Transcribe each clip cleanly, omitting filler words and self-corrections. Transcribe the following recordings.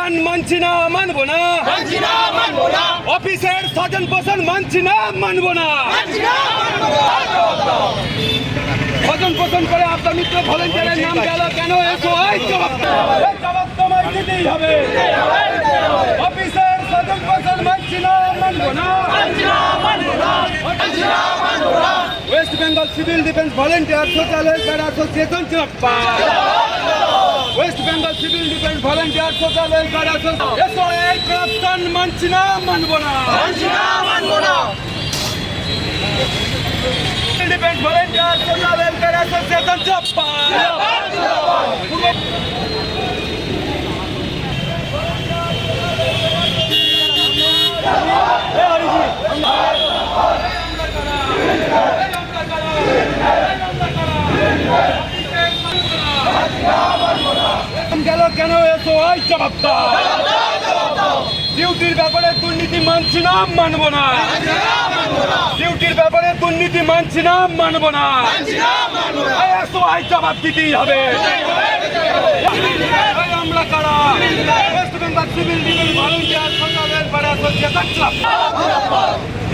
Corruption মানছি না, মানবো না। অফিসের স্বজন পোষণ মানছি না, মানবো না। স্বজন পোষণ করে আপনার মিত্র ভলেন্টিয়ারের নাম গেল কেন? এসওআই জবাব তোমায় দিতেই হবে। অফিসের স্বজন পোষণ মানছি না, মানবো না। West Bengal civil defence volunteer social welfare association জিন্দাবাদ। West Bengal civil defence volunteer social welfare association SOI corruption মানছি না, মানবো না। Defence volunteer social welfare association জিন্দাবাদ। গেল কেন? এসওআই জবাব দাও। ডিউটির ব্যাপারে দুর্নীতি মানছি না, মানবো না। ডিউটির ব্যাপারে দুর্নীতি মানছি না, মানবো না। এসওআই জবাব দিতেই হবে। আমরা কারা? West Bengal civil defence volunteer social welfare association জিন্দাবাদ।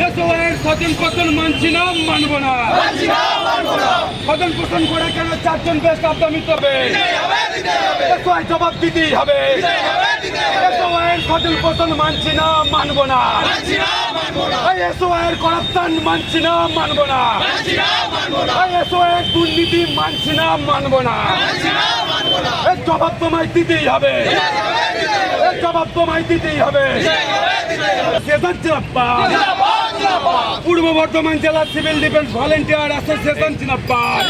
এসওআইয়ের স্বজন পোষণ মানছি না, মানবো না। স্বজন পোষণ করে কেন চারজন best of the Mitra SOI জবাব দিতেই হবে। এসওআইয়ের স্বজন পোষণ মানছি না, মানবো না। এসওআইয়ের করাপশন মানছি না, মানবো না। এসওআইয়ের দুর্নীতি মানছি না, মানবো না। এর জবাব তোমায় দিতেই হবে। এর জবাব তোমায় দিতেই হবে। পূর্ব বর্ধমান জেলা সিভিল ডিফেন্স ভলেন্টিয়ার অ্যাসোসিয়েশন জিন্দাবাদ।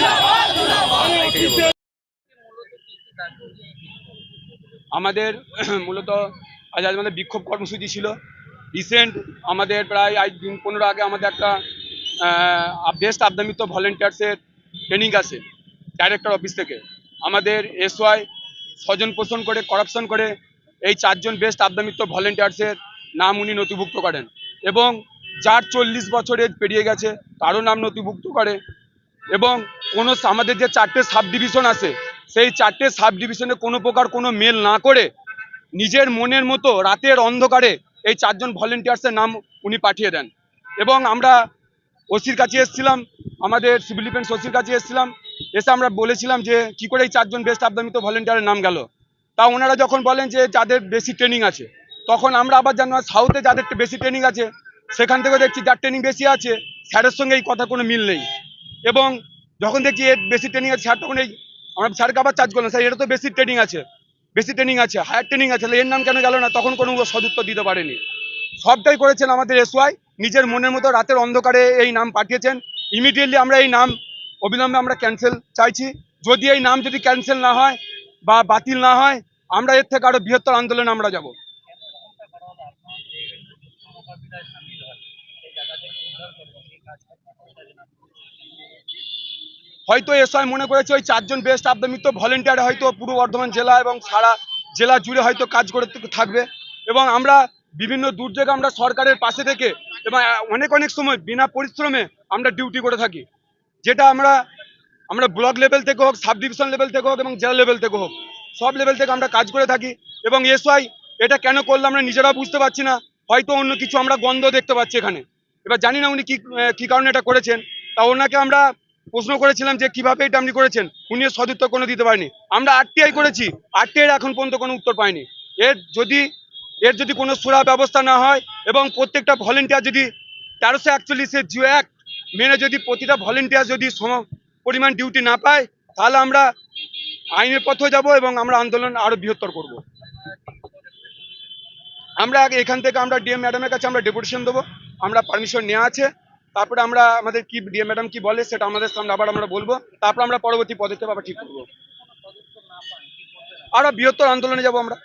আমাদের মূলত আজ আমাদের বিক্ষোভ কর্মসূচি ছিল। রিসেন্ট আমাদের প্রায় আজ দিন 15 আগে আমাদের একটা বেস্ট অফ দ্য মিত্র ভলেন্টিয়ার্সের ট্রেনিং আছে ডাইরেক্টর অফিস থেকে। আমাদের এসওআই স্বজন পোষণ করে করাপশন করে এই 4 জন বেস্ট অফ দ্য মিত্র ভলেন্টিয়ার্সের নাম উনি নথিভুক্ত করেন এবং যার 40 বছরের পেরিয়ে গেছে তারও নাম নথিভুক্ত করে এবং কোনো আমাদের যে 4টে সাব ডিভিশন আছে সেই 4টে সাব ডিভিশনে কোনো প্রকার কোনো মেল না করে নিজের মনের মতো রাতের অন্ধকারে এই 4 জন ভলেন্টিয়ার্সের নাম উনি পাঠিয়ে দেন এবং আমরা ওসির কাছে এসেছিলাম, আমাদের সিভিল ডিফেন্স ওসির কাছে এসেছিলাম, এসে আমরা বলেছিলাম যে কি করে এই 4 জন বেস্ট অফ দ্য মিত্র ভলেন্টিয়ারের নাম গেল। তা ওনারা যখন বলেন যে যাদের বেশি ট্রেনিং আছে, তখন আমরা আবার জানলাম সাউথে যাদের বেশি ট্রেনিং আছে সেখান থেকে দেখছি যার ট্রেনিং বেশি আছে স্যারের সঙ্গে এই কথা কোনো মিল নেই এবং যখন দেখছি এর বেশি ট্রেনিং আছে স্যার তখন এই আমরা স্যারকে আবার চার্জ করলাম, স্যার এটা তো বেশি ট্রেনিং আছে হায়ার ট্রেনিং আছে, তাহলে এর নাম কেন গেল না? তখন কোনো সদুত্তর দিতে পারেনি। সবটাই করেছেন আমাদের এসওআই নিজের মনের মতো রাতের অন্ধকারে এই নাম পাঠিয়েছেন। ইমিডিয়েটলি আমরা এই নাম অবিলম্বে আমরা ক্যান্সেল চাইছি। যদি এই নাম যদি ক্যান্সেল না হয় বা বাতিল না হয় আমরা এর থেকে আরো বৃহত্তর আন্দোলনে আমরা যাব। হয়তো এসআই মনে করেছে ওই 4 জন বেস্ট অফ দ্য মিত্র ভলেন্টিয়ার হয়তো পূর্ব বর্ধমান জেলা এবং সারা জেলা জুড়ে হয়তো কাজ করে থাকবে এবং আমরা বিভিন্ন দুর্যোগে আমরা সরকারের পাশে থেকে এবং অনেক সময় বিনা পরিশ্রমে আমরা ডিউটি করে থাকি, যেটা আমরা ব্লক লেভেল থেকে হোক, সাব ডিভিশন লেভেল থেকে হোক এবং জেলা লেভেল থেকে হোক, সব লেভেল থেকে আমরা কাজ করে থাকি এবং এসআই এটা কেন করলো আমরা নিজেরা বুঝতে পারছি না। হয়তো অন্য কিছু আমরা গন্ধ দেখতে পাচ্ছি এখানে। এবার জানি না উনি কি কারণে এটা করেছেন। তা ওনাকে আমরা প্রশ্ন করেছিলাম যে কিভাবে এটা আপনি করেছেন, উনি সদুত্তর কোনো দিতে পারেনি। আমরা আরটিআই করেছি, আরটিআই এখন পর্যন্ত কোনো উত্তর পাইনি। এর যদি কোনো সুরা ব্যবস্থা না হয় এবং প্রত্যেকটা ভলেন্টিয়ার যদি 1341 জিও অ্যাক্ট মেনে যদি প্রতিটা ভলেন্টিয়ার যদি সম পরিমাণ ডিউটি না পায়, তাহলে আমরা আইনের পথে যাব এবং আমরা আন্দোলন আরো বৃহত্তর করব। আমরা এখান থেকে আমরা ডিএম ম্যাডামের কাছে আমরা ডেপুটেশন দেবো, আমরা পারমিশন নেওয়া আছে, তারপরে আমরা আমাদের কি ডিএম ম্যাডাম কি বলে সেটা আমাদের সামনে আবার আমরা বলবো, তারপর আমরা পরবর্তী পদক্ষেপ আবার ঠিক করবো। আরো বৃহত্তর আন্দোলনে যাব আমরা।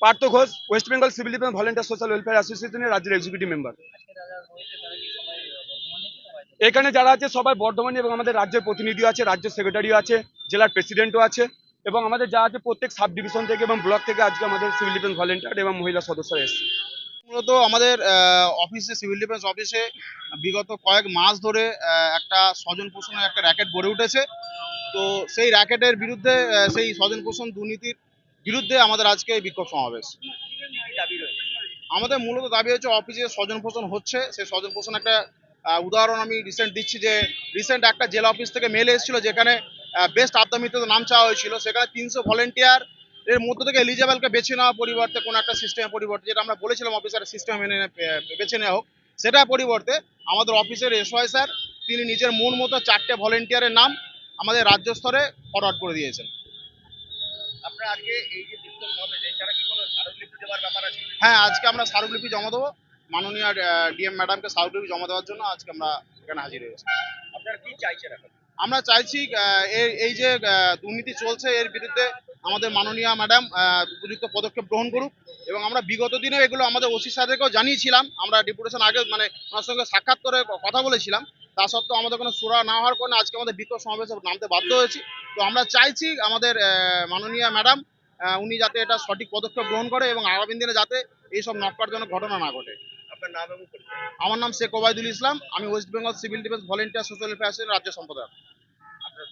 Partha Ghosh, West Bengal civil defence volunteer social welfare অ্যাসোসিয়েশনের রাজ্যের এক্সিকিউটিভ মেম্বার। এখানে যারা আছে সবাই বর্ধমানে এবং আমাদের রাজ্যের প্রতিনিধি আছে, রাজ্য সেক্রেটারিও আছে, জেলার প্রেসিডেন্টও আছে এবং আমাদের যা আছে প্রত্যেক সাব ডিভিশন থেকে এবং ব্লক থেকে আজকে আমাদের সিভিল ডিফেন্স ভলেন্টিয়ার এবং মহিলা সদস্যরা এসেছে। মূলত আমাদের অফিসে, সিভিল ডিফেন্স অফিসে বিগত কয়েক মাস ধরে একটা স্বজন পোষণের একটা র্যাকেট গড়ে উঠেছে। তো সেই র্যাকেটের বিরুদ্ধে, সেই স্বজন পোষণ দুর্নীতির বিরুদ্ধে আমাদের আজকে এই বিক্ষোভ সমাবেশ। আমাদের মূলত দাবি হচ্ছে অফিসে স্বজন পোষণ হচ্ছে, সেই স্বজন পোষণ একটা উদাহরণ আমি রিসেন্ট দিচ্ছি যে রিসেন্ট একটা জেলা অফিস থেকে মেল এসেছিল যেখানে বেস্ট আবদা মিত্রদের নাম চাওয়া হয়েছিল, সেখানে 300 ভলেন্টিয়ার এর মধ্য থেকে এলিজেবলকে বেছে নেওয়ার পরিবর্তে কোনো একটা সিস্টেমের পরিবর্তে, যেটা আমরা বলেছিলাম অফিসারের সিস্টেম মেনে বেছে নেওয়া হোক, সেটার পরিবর্তে আমাদের অফিসের এসওয়াই স্যার তিনি নিজের মন মতো 4টে ভলেন্টিয়ারের নাম আমাদের রাজ্য স্তরে ফরওয়ার্ড করে দিয়েছেন। আপনারা আজকে এই যে বিক্ষোভ সমাবেশ, এছাড়া কি কোনো স্মারকলিপি দেওয়ার ব্যাপার আছে? হ্যাঁ, আজকে আমরা স্মারকলিপি জমা দেবো, মাননীয় ডিএম ম্যাডামকে স্মারকলিপি জমা দেওয়ার জন্য আজকে আমরা এখানে হাজির হয়েছি। আপনারা কি চাইছেন এখন? আমরা চাইছি এই যে দুর্নীতি চলছে এর বিরুদ্ধে আমাদের মাননীয় ম্যাডাম উপযুক্ত পদক্ষেপ গ্রহণ করুক, এবং আমরা বিগত দিনে এগুলো আমাদের ওসি স্যারদেরকেও জানিয়েছিলাম, আমরা ডেপুটেশন আগে মানে ওনার সঙ্গে সাক্ষাৎ করে কথা বলেছিলাম, তা সত্ত্বেও আমাদের কোনো সুরা না হওয়ার কারণে আজকে আমাদের বিক্ষোভ সমাবেশে নামতে বাধ্য হয়েছি। তো আমরা চাইছি আমাদের মাননীয় ম্যাডাম উনি যাতে এটা সঠিক পদক্ষেপ গ্রহণ করে এবং আগামী দিনে যাতে এইসব নক্কারজনক ঘটনা না ঘটে। আপনার নাম এবং পরিচয়? আমার নাম শেখ ওবায়দুল ইসলাম, আমি West Bengal civil defence volunteer social অ্যাফেয়ার্সের রাজ্য সম্পাদক। আপনার